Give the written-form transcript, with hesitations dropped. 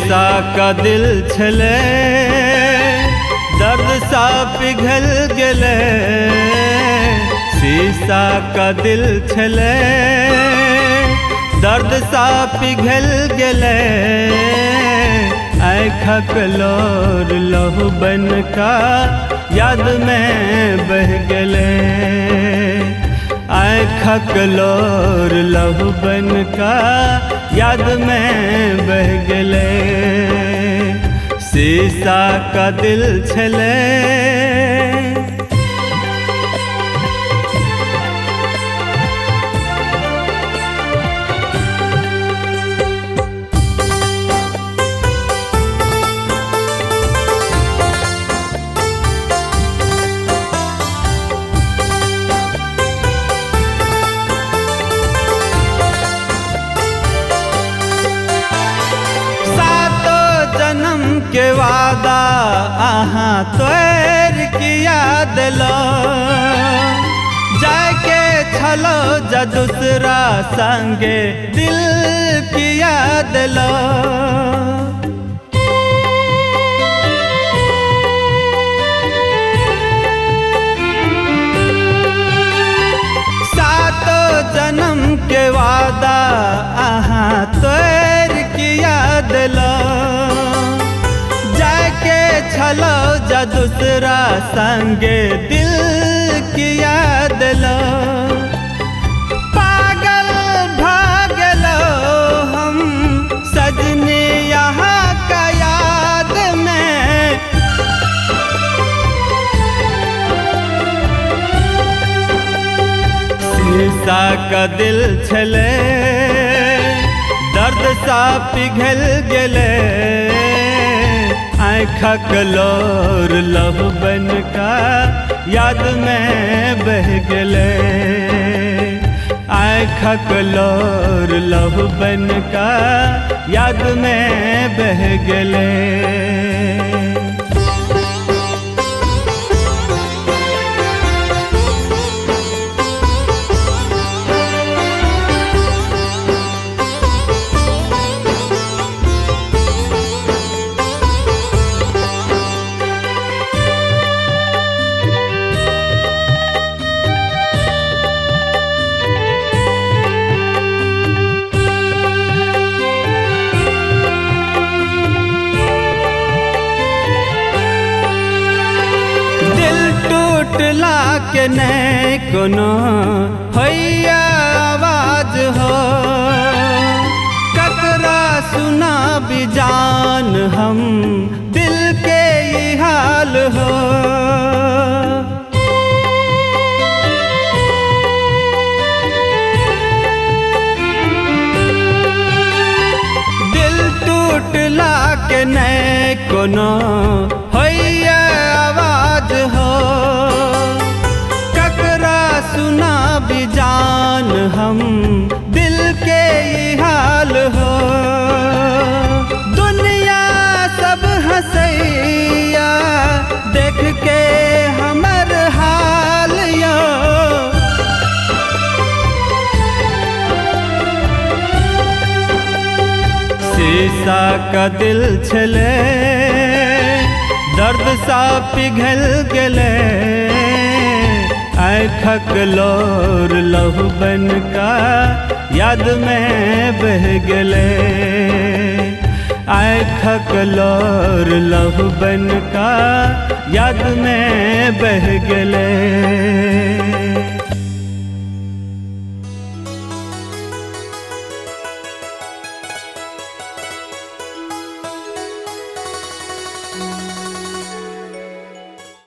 शीशा का दिल छले दर्द सा पिघल गेले। शीशा का दिल छले दर्द सा पिघल गेले। आँखक लोर लहू बन का याद में बह गेले। आँखक लोर लहू बन का याद में बह गेले। शीशा का दिल छले के वादा आहा तोर किया दिलो। जाके छलो जा दूसरा संगे दिल किया दिलो। सातो जन्म के वादा आहा तोर किया दिलो। छलो जा दूसरा संगे दिल किया दिलो। पागल भागलो हम सजने यहाँ का याद में। शीशा का दिल छले दर्द सा पिघल गेले। आँखक लोर लहू बन का याद में बह गेले। आँखक लोर लहू बन का याद में बह गेले। टूटला के नहीं कोनो हैया आवाज हो। ककरा सुना भी जान हम दिल के ये हाल हो। दिल टूटला के नहीं कोनो हैया आवाज हो। सुना भी जान हम दिल के ये हाल हो। दुनिया सब हंसैया देख के हमर हाल यो। शीशा का दिल छले दर्द सा पिघल गेले। आँखक लोर लहू बन का याद में बह गेले। आँखक लोर लहू बन का याद में बह गेले।